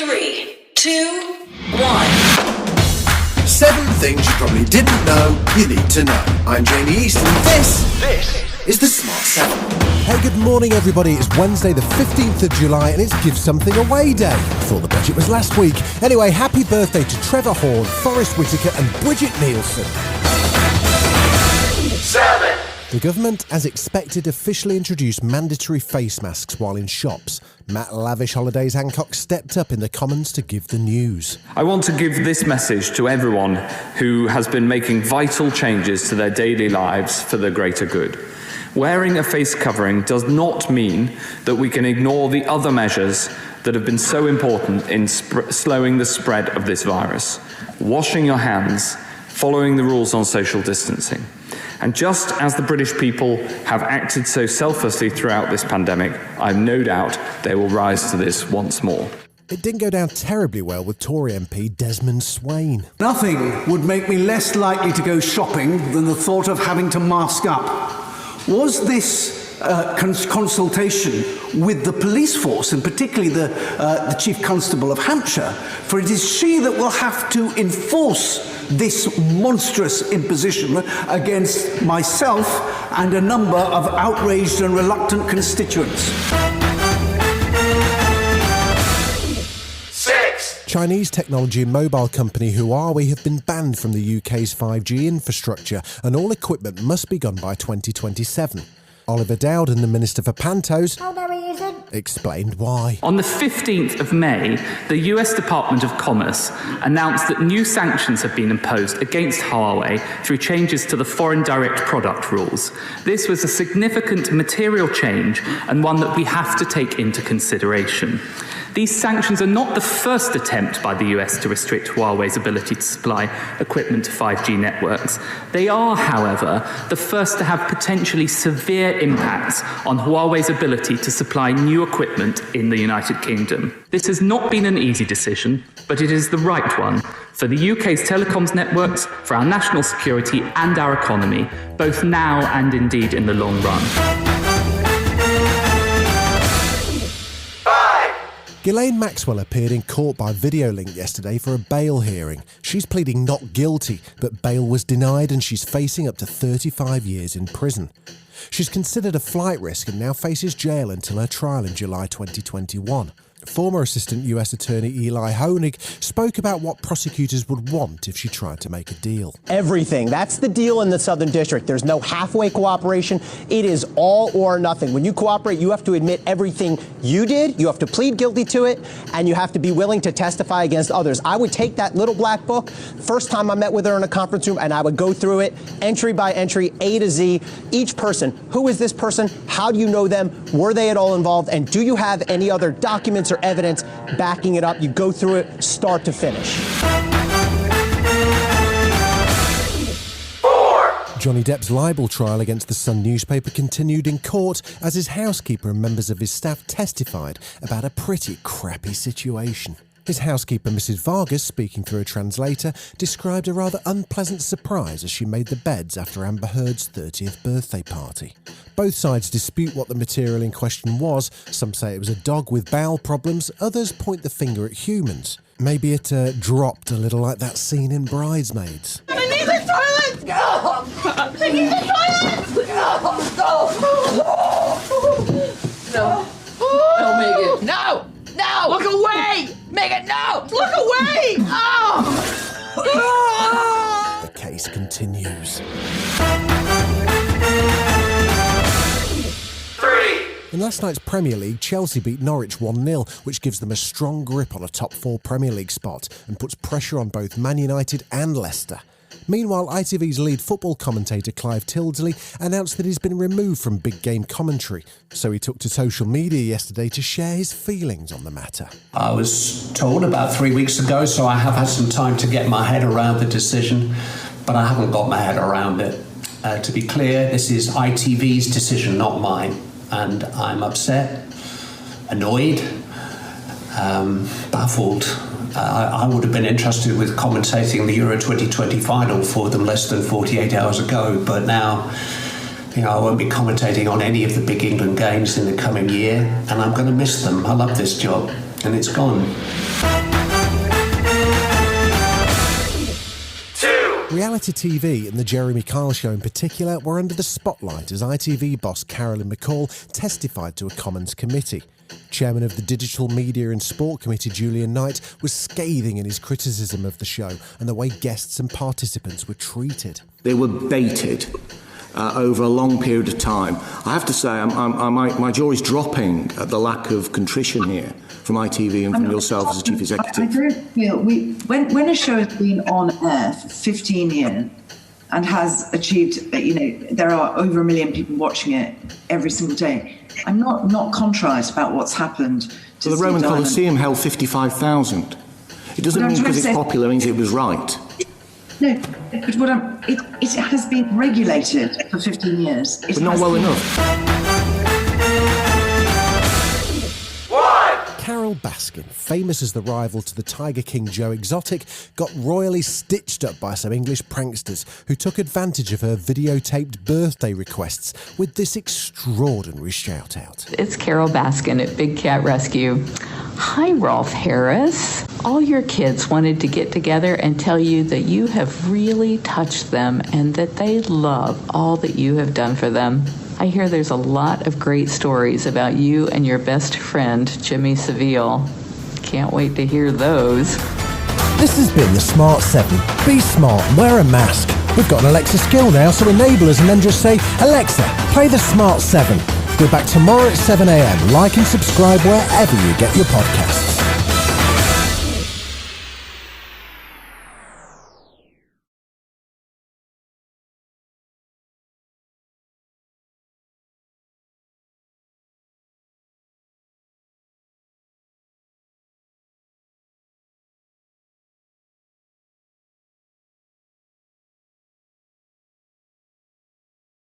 3, 2, 1. 7 things you probably didn't know you need to know. I'm Jamie East and this is the Smart 7. Hey, good morning everybody. It's Wednesday the 15th of July and it's Give Something Away Day. I thought the budget was last week. Anyway, happy birthday to Trevor Horn, Forrest Whitaker and Bridget Nielsen. 7. The government, as expected, officially introduced mandatory face masks while in shops. Matt Lavish Holidays Hancock stepped up in the Commons to give the news. I want to give this message to everyone who has been making vital changes to their daily lives for the greater good. Wearing a face covering does not mean that we can ignore the other measures that have been so important in slowing the spread of this virus. Washing your hands, following the rules on social distancing. And just as the British people have acted so selflessly throughout this pandemic, I have no doubt they will rise to this once more. It didn't go down terribly well with Tory MP Desmond Swain. Nothing would make me less likely to go shopping than the thought of having to mask up. Was this consultation with the police force, and particularly the Chief Constable of Hampshire, for it is she that will have to enforce this monstrous imposition against myself and a number of outraged and reluctant constituents. 6. Chinese technology and mobile company Huawei have been banned from the UK's 5G infrastructure and all equipment must be gone by 2027. Oliver Dowden, the Minister for Pantos, explained why. On the 15th of May, the US Department of Commerce announced that new sanctions have been imposed against Huawei through changes to the foreign direct product rules. This was a significant material change and one that we have to take into consideration. These sanctions are not the first attempt by the US to restrict Huawei's ability to supply equipment to 5G networks. They are, however, the first to have potentially severe impacts on Huawei's ability to supply new equipment in the United Kingdom. This has not been an easy decision, but it is the right one for the UK's telecoms networks, for our national security and our economy, both now and indeed in the long run. Ghislaine Maxwell appeared in court by video link yesterday for a bail hearing. She's pleading not guilty, but bail was denied and she's facing up to 35 years in prison. She's considered a flight risk and now faces jail until her trial in July 2021. Former Assistant US Attorney Eli Honig spoke about what prosecutors would want if she tried to make a deal. Everything. That's the deal in the Southern District. There's no halfway cooperation. It is all or nothing. When you cooperate, you have to admit everything you did, you have to plead guilty to it, and you have to be willing to testify against others. I would take that little black book, first time I met with her in a conference room, and I would go through it, entry by entry, A to Z, each person. Who is this person? How do you know them? Were they at all involved? And do you have any other documents or evidence backing it up? You go through it start to finish. 4. Johnny Depp's libel trial against the Sun newspaper continued in court as his housekeeper and members of his staff testified about a pretty crappy situation. His housekeeper, Mrs. Vargas, speaking through a translator, described a rather unpleasant surprise as she made the beds after Amber Heard's 30th birthday party. Both sides dispute what the material in question was. Some say it was a dog with bowel problems, others point the finger at humans. Maybe it dropped a little like that scene in Bridesmaids. I need the toilet! Go! I need the toilet! No. No, Megan. No! No! Look away! Megan, no! Look away! Oh! The case continues. 3. In last night's Premier League, Chelsea beat Norwich 1-0, which gives them a strong grip on a top 4 Premier League spot and puts pressure on both Man United and Leicester. Meanwhile, ITV's lead football commentator Clive Tyldesley announced that he's been removed from big game commentary, so he took to social media yesterday to share his feelings on the matter. I was told about 3 weeks ago, so I have had some time to get my head around the decision, but I haven't got my head around it. To be clear, this is ITV's decision, not mine, and I'm upset, annoyed, baffled. I would have been entrusted with commentating the Euro 2020 final for them less than 48 hours ago, but now, I won't be commentating on any of the big England games in the coming year, and I'm going to miss them. I love this job, and it's gone. Reality TV and the Jeremy Kyle Show in particular were under the spotlight as ITV boss Carolyn McCall testified to a Commons committee. Chairman of the Digital Media and Sport Committee, Julian Knight, was scathing in his criticism of the show and the way guests and participants were treated. They were baited over a long period of time. I have to say, my jaw is dropping at the lack of contrition here from ITV and from yourself as the chief executive. I don't feel when a show has been on air for 15 years and has achieved, there are over 1 million people watching it every single day. I'm not contrite about what's happened to the Roman Colosseum held 55,000. It doesn't mean because it's popular means it was right. No, but it has been regulated for 15 years. But not well enough. Carole Baskin, famous as the rival to the Tiger King Joe Exotic, got royally stitched up by some English pranksters who took advantage of her videotaped birthday requests with this extraordinary shout-out. It's Carole Baskin at Big Cat Rescue. Hi, Rolf Harris. All your kids wanted to get together and tell you that you have really touched them and that they love all that you have done for them. I hear there's a lot of great stories about you and your best friend, Jimmy Savile. Can't wait to hear those. This has been the Smart 7. Be smart, wear a mask. We've got an Alexa skill now, so enable us and then just say, Alexa, play the Smart 7. We're back tomorrow at 7 a.m. Like and subscribe wherever you get your podcasts.